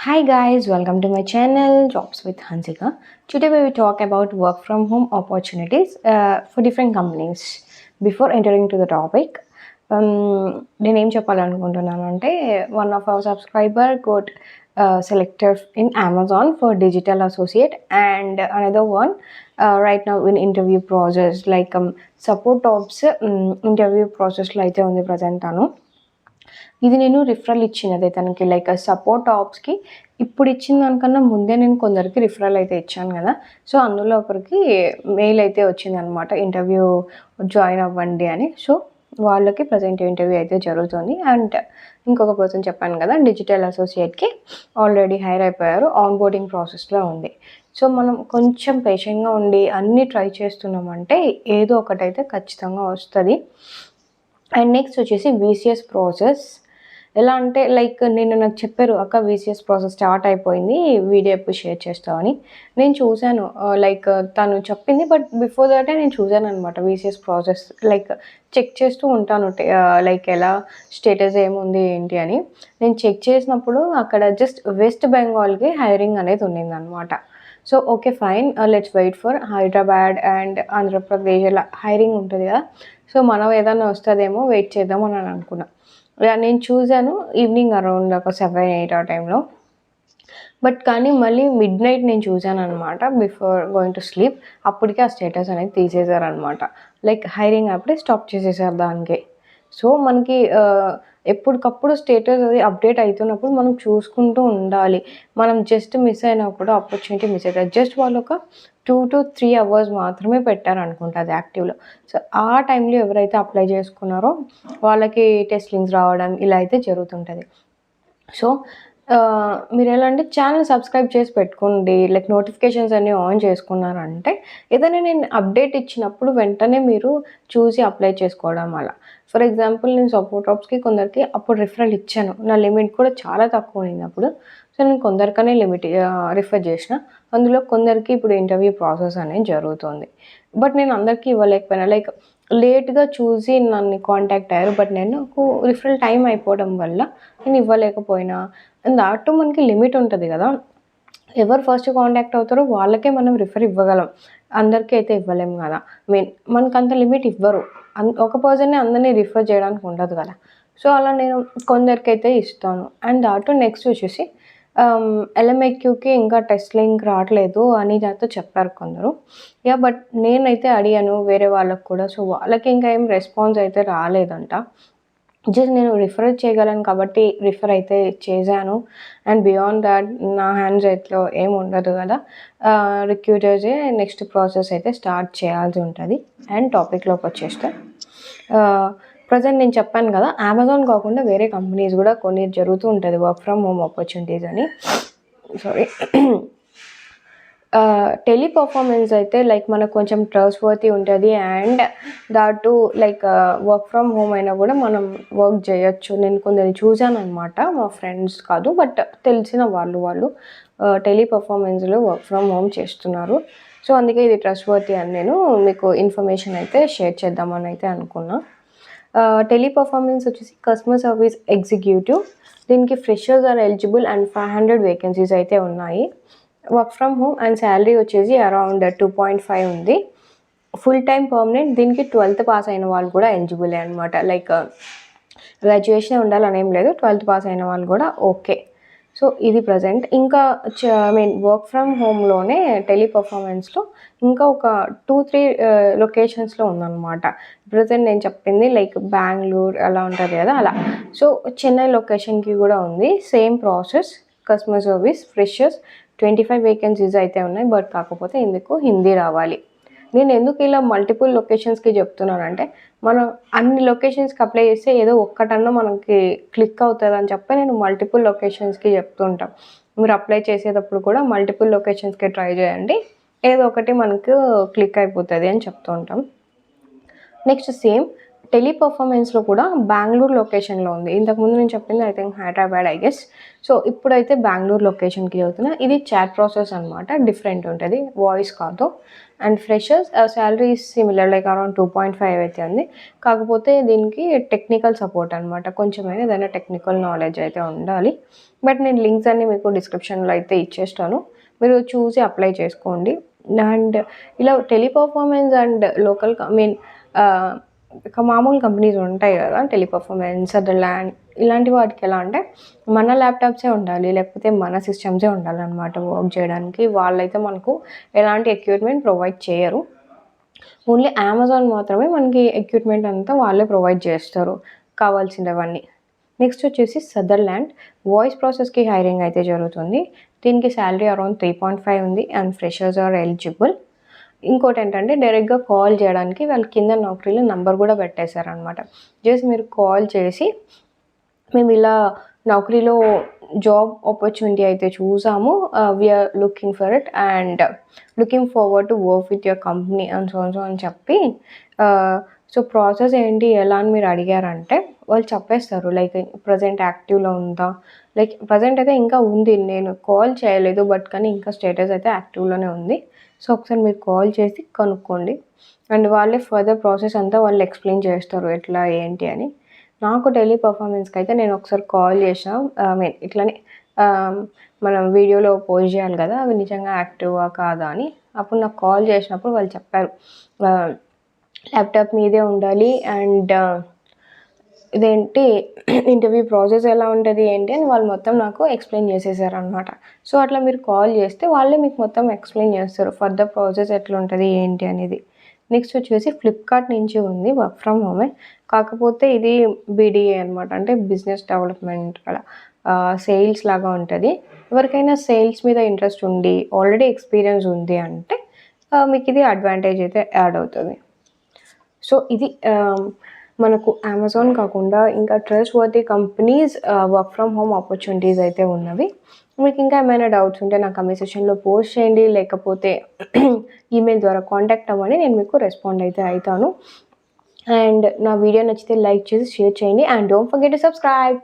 Hi guys, welcome to my channel Jobs with Hansika. Today we will talk about work from home opportunities for different companies. Before entering to the topic, నేను ఏం చెప్పాలనుకుంటున్నాను అంటే one of our subscriber got selected in Amazon for digital associate and another one right now in interview process like support ops interview process లో అయితే ఉంది present తను. ఇది నేను రిఫరల్ ఇచ్చినదే తనకి లైక్ సపోర్ట్ ఆప్స్‌కి ఇప్పుడు ఇచ్చిన దానికన్నా ముందే నేను కొందరికి రిఫరల్ అయితే ఇచ్చాను గదా! సో, అందులో ఒకరికి మెయిల్ అయితే వచ్చిందనమాట. ఇంటర్వ్యూ జాయిన్ అవ్వండి అని. సో, వాళ్ళకి ప్రెజెంట్ ఇంటర్వ్యూ అయితే జరుగుతుంది. అండ్ ఇంకొక పర్సన్ చెప్పాను గదా! డిజిటల్ అసోసియేట్‌కి ఆల్రెడీ హైర్ అయిపోయారు. ఆన్ బోర్డింగ్ ప్రాసెస్‌లో ఉంది. సో, మనం కొంచెం పేషెంట్‌గా ఉండి అన్నీ ట్రై చేస్తున్నామంటే ఏదో ఒకటైతే ఖచ్చితంగా వస్తది. అండ్ నెక్స్ట్ వచ్చేసి వీసీఎస్ ప్రాసెస్. ఎలా అంటే లైక్ నిన్న నాకు చెప్పారు, "అక్క వీసీఎస్ ప్రాసెస్ స్టార్ట్ అయిపోయింది. వీడియో ఎప్పుడు షేర్ చేస్తావు" అని. నేను చూసాను లైక్ తను చెప్పింది. బట్ బిఫోర్ దటే నేను చూసాననమాట వీసీఎస్ ప్రాసెస్. లైక్ చెక్ చేస్తూ ఉంటాను. లైక్ ఎలా స్టేటస్ ఏముంది ఏంటి అని. నేను చెక్ చేసినప్పుడు అక్కడ జస్ట్ వెస్ట్ బెంగాల్‌కి హైరింగ్ అనేది ఉండిందనమాట. So, okay fine. Let's wait for Hyderabad and Andhra Pradesh ఇలా హైరింగ్ ఉంటది గదా! సో, మనం ఏదన్నా వస్తదేమో వెయిట్ చేద్దాం అని అనుకున్నా. నేను చూసాను ఈవినింగ్ అరౌండ్ ఒక 7, 8 ఆ టైంలో. బట్ కానీ మళ్ళీ మిడ్‌నైట్ నేను చూసాననమాట బిఫోర్ గోయింగ్ టు స్లీప్. అప్పటికే ఆ స్టేటస్ అనేది తీసేసారనమాట. లైక్ హైరింగ్ అప్పుడే స్టాప్ చేసేసారు దానికే. సో, మనకి ఎప్పటికప్పుడు స్టేటస్ అది అప్డేట్ అయితున్నప్పుడు మనం చూసుకుంటూ ఉండాలి. మనం జస్ట్ మిస్ అయినా కూడా ఆపర్చునిటీ మిస్ అయితది. జస్ట్ వాళ్ళొక 2-3 అవర్స్ మాత్రమే పెట్టారనుకుంటా అది యాక్టివ్‌లో. సో, ఆ టైంలో ఎవరైతే అప్లై చేసుకున్నారో వాళ్ళకి టెస్ట్ లింక్స్ రావడం ఇలా అయితే జరుగుతుంటది. సో, మీరెలా అంటే ఛానెల్ సబ్స్క్రైబ్ చేసి పెట్టుకోండి. లైక్ నోటిఫికేషన్స్ అన్నీ ఆన్ చేసుకున్నారంటే ఏదైనా నేను అప్డేట్ ఇచ్చినప్పుడు వెంటనే మీరు చూసి అప్లై చేసుకోవడం అలా. ఫర్ ఎగ్జాంపుల్ నేను సపోర్ట్ ఆప్స్‌కి కొందరికి అప్పుడు రిఫరల్ ఇచ్చాను. నా లిమిట్ కూడా చాలా తక్కువ ఉండిందప్పుడు. సో, నేను కొందరికనే రిఫర్ చేసిన. అందులో కొందరికి ఇప్పుడు ఇంటర్వ్యూ ప్రాసెస్ అనేది జరుగుతుంది. బట్ నేను అందరికీ ఇవ్వలేకపోయినా. లైక్ లేట్‌గా చూసి నన్ను కాంటాక్ట్ అయ్యారు. బట్ నాకు రిఫరల్ టైమ్ అయిపోవడం వల్ల నేను ఇవ్వలేకపోయినా. అండ్ థట్ టూ మనకి లిమిట్ ఉంటది గదా! ఎవరు ఫస్ట్ కాంటాక్ట్ అవుతారో వాళ్ళకే మనం రిఫర్ ఇవ్వగలం. అందరికీ అయితే ఇవ్వలేము గదా! మనకంత లిమిట్ ఇవ్వరు. ఒక పర్సన్‌ని అందరిని రిఫర్ చేయడానికి ఉండదు గదా! సో, అలా నేను కొందరికైతే ఇస్తాను. అండ్ థట్ టూ నెక్స్ట్ వచ్చేసి ఎల్ఎంఏక్యూకి ఇంకా టెస్ట్ లింక్ రావట్లేదు అని నాతో చెప్పారు కొందరు. బట్ నేనైతే అడిగాను వేరే వాళ్ళకి కూడా. సో, వాళ్ళకి ఇంకా ఏం రెస్పాన్స్ అయితే రాలేదంట. జస్ట్ నేను రిఫర్ చేయగలను కాబట్టి రిఫర్ అయితే చేశాను. అండ్ బియాండ్ థాట్ నా హ్యాండ్స్ చేతిలో ఏమి ఉండదు గదా! రిక్రూటర్సే నెక్స్ట్ ప్రాసెస్ అయితే స్టార్ట్ చేయాల్సి ఉంటది. అండ్ టాపిక్‌లోకొచ్చేస్తే ప్రెజెంట్ నేను చెప్పాను గదా! అమెజాన్ కాకుండా వేరే కంపెనీస్ గూడా కొన్ని జరుగుతూ ఉంటది వర్క్ ఫ్రమ్ హోమ్ ఆపర్చునిటీస్ అని. సారీ. టెలి పర్ఫార్మెన్స్ అయితే లైక్ మనకు కొంచెం ట్రస్ట్‌వర్తీ ఉంటది. And that two like work from home అయినా గూడా మనం వర్క్ జేయొచ్చు. నేను కొందరిని చూసాననమాట. మా ఫ్రెండ్స్ కాదు బట్ తెలిసిన వాళ్ళు టెలి పర్ఫార్మెన్స్‌లో వర్క్ ఫ్రమ్ హోమ్ చేస్తున్నారు. సో, అందుకే ఇది ట్రస్ట్‌వర్తీ అని నేను మీకు ఇన్ఫర్మేషన్ అయితే షేర్ చేద్దామని అయితే అనుకున్నా. టెలి పర్ఫార్మెన్స్ వచ్చేసి కస్టమర్ సర్వీస్ ఎగ్జిక్యూటివ్. దీనికి freshers are eligible and 500 vacancies అయితే ఉన్నాయి. Work from home and salary వచ్చేసి అరౌండ్ 2.5 ఉంది. Full time permanent. దీనికి 12th పాస్ అయిన వాళ్ళు కూడా ఎలిజిబులే అనమాట. లైక్ గ్రాడ్యుయేషనే ఉండాలని ఏం లేదు. 12th పాస్ అయిన వాళ్ళు కూడా ఓకే. సో, ఇది ప్రెజెంట్. ఇంకా వర్క్ ఫ్రమ్ హోమ్‌లోనే టెలి పర్ఫార్మెన్స్‌లో ఇంకా ఒక 2-3 లొకేషన్స్‌లో ఉందనమాట. ప్రెజెంట్ నేను చెప్పింది లైక్ బెంగుళూరు అలా ఉంటది గదా! అలా. సో, చెన్నై లొకేషన్‌కి గూడా ఉంది. Same process. Customer service freshers 25 vacancies అయితే ఉన్నాయి. బట్ కాకపోతే ఇందుకు హిందీ రావాలి. నేను ఎందుకు ఇలా మల్టిపుల్ లొకేషన్స్‌కి చెప్తున్నానంటే, మనం అన్ని లొకేషన్స్‌కి అప్లై చేస్తే ఏదో ఒక్కటన్నా మనకి క్లిక్ అవుతదని చెప్పి నేను మల్టిపుల్ లొకేషన్స్‌కి చెప్తూ ఉంటా. మీరు అప్లై చేసేటప్పుడు కూడా మల్టిపుల్ లొకేషన్స్‌కి ట్రై చేయండి. ఏదో ఒకటి మనకు క్లిక్ అయిపోతది అని చెప్తూ ఉంటాం. నెక్స్ట్ సేమ్ టెలి పర్ఫార్మెన్స్‌లో కూడా బెంగుళూరు లొకేషన్‌లో ఉంది. ఇంతకుముందు నేను చెప్పింది I think Hyderabad I guess. So, ఇప్పుడైతే బెంగుళూరు లొకేషన్‌కి చదువుతున్నా. ఇది చాట్ ప్రాసెస్ అనమాట. డిఫరెంట్ ఉంటది. వాయిస్ కాదు. And freshers salary similar like around 2.5 అయితే ఉంది. కాకపోతే దీనికి టెక్నికల్ సపోర్ట్ అనమాట. కొంచెమైనా ఏదైనా టెక్నికల్ నాలెడ్జ్ అయితే ఉండాలి. బట్ నేను లింక్స్ అన్నీ మీకు డిస్క్రిప్షన్లో అయితే ఇచ్చేస్తాను, మీరు చూసి అప్లై చేసుకోండి. అండ్ ఇలా టెలిపర్ఫార్మెన్స్ అండ్ లోకల్ మామూలు కంపెనీస్ ఉంటాయి కదా, టెలిపర్ఫార్మెన్స్, సదర్లాండ్, ఇలాంటి వాటికి ఎలా అంటే మన ల్యాప్టాప్సే ఉండాలి, లేకపోతే మన సిస్టమ్సే ఉండాలన్నమాట వర్క్ చేయడానికి. వాళ్ళైతే మనకు ఎలాంటి ఎక్విప్మెంట్ ప్రొవైడ్ చేయరు. ఓన్లీ అమెజాన్ మాత్రమే మనకి ఎక్విప్మెంట్ అంతా వాళ్ళే ప్రొవైడ్ చేస్తారు కావాల్సినవన్నీ. నెక్స్ట్ వచ్చేసి సదర్లాండ్ వాయిస్ ప్రాసెస్కి హైరింగ్ అయితే జరుగుతుంది. దీనికి శాలరీ అరౌండ్ 3.5 ఉంది అండ్ ఫ్రెషర్స్ ఆర్ ఎలిజిబుల్. ఇంకోటి ఏంటంటే డైరెక్ట్గా కాల్ చేయడానికి వాళ్ళ కింద నౌకరీలో నంబర్ కూడా పెట్టేశారనమాట. జస్ట్ మీరు కాల్ చేసి మేము ఇలా నౌకరీలో జాబ్ ఆపర్చునిటీ అయితే చూసాము, we are looking for it and looking forward to work with your company and so అని చెప్పి సో ప్రాసెస్ ఏంటి ఎలా అని మీరు అడిగారంటే వాళ్ళు చెప్పేస్తారు. లైక్ ప్రజెంట్ యాక్టివ్లో ఉందా, లైక్ ప్రజెంట్ అయితే ఇంకా ఉంది, నేను కాల్ చేయలేదు బట్ కానీ ఇంకా స్టేటస్ అయితే యాక్టివ్లోనే ఉంది. సో ఒకసారి మీరు కాల్ చేసి కనుక్కోండి అండ్ వాళ్ళే ఫర్దర్ ప్రాసెస్ అంతా వాళ్ళు ఎక్స్ప్లెయిన్ చేస్తారు ఎట్లా ఏంటి అని. నాకు టెలిపర్ఫార్మెన్స్కి అయితే నేను ఒకసారి కాల్ చేసిన, ఇట్లానే మనం వీడియోలో పోస్ట్ చేయాలి కదా, అవి నిజంగా యాక్టివా కాదా అని. అప్పుడు నాకు కాల్ చేసినప్పుడు వాళ్ళు చెప్పారు ల్యాప్టాప్ మీదే ఉండాలి అండ్ ఇదేంటి ఇంటర్వ్యూ ప్రాసెస్ ఎలా ఉంటుంది ఏంటి అని వాళ్ళు మొత్తం నాకు ఎక్స్ప్లెయిన్ చేసేసారు అనమాట. సో అట్లా మీరు కాల్ చేస్తే వాళ్ళే మీకు మొత్తం ఎక్స్ప్లెయిన్ చేస్తారు ఫర్దర్ ప్రాసెస్ ఎట్లా ఉంటుంది ఏంటి అనేది. నెక్స్ట్ వచ్చేసి ఫ్లిప్కార్ట్ నుంచి ఉంది, వర్క్ ఫ్రమ్ హోమే. కాకపోతే ఇది బీడీఏ అనమాట, అంటే బిజినెస్ డెవలప్మెంట్ అలా సేల్స్ లాగా ఉంటుంది. ఎవరికైనా సేల్స్ మీద ఇంట్రెస్ట్ ఉండి ఆల్రెడీ ఎక్స్పీరియన్స్ ఉంది అంటే మీకు ఇది అడ్వాంటేజ్ అయితే యాడ్ అవుతుంది. సో ఇది మనకు అమెజాన్ కాకుండా ఇంకా trust worthy companies work from home opportunities అయితే ఉన్నవి. మీకు ఇంకా ఏమైనా డౌట్స్ ఉంటే నా కమెంట్ సెక్షన్లో పోస్ట్ చేయండి, లేకపోతే ఈమెయిల్ ద్వారా కాంటాక్ట్ అవ్వండి, నేను మీకు రెస్పాండ్ అయితే అవుతాను. అండ్ నా వీడియో నచ్చితే లైక్ చేసి షేర్ చేయండి and don't forget to subscribe.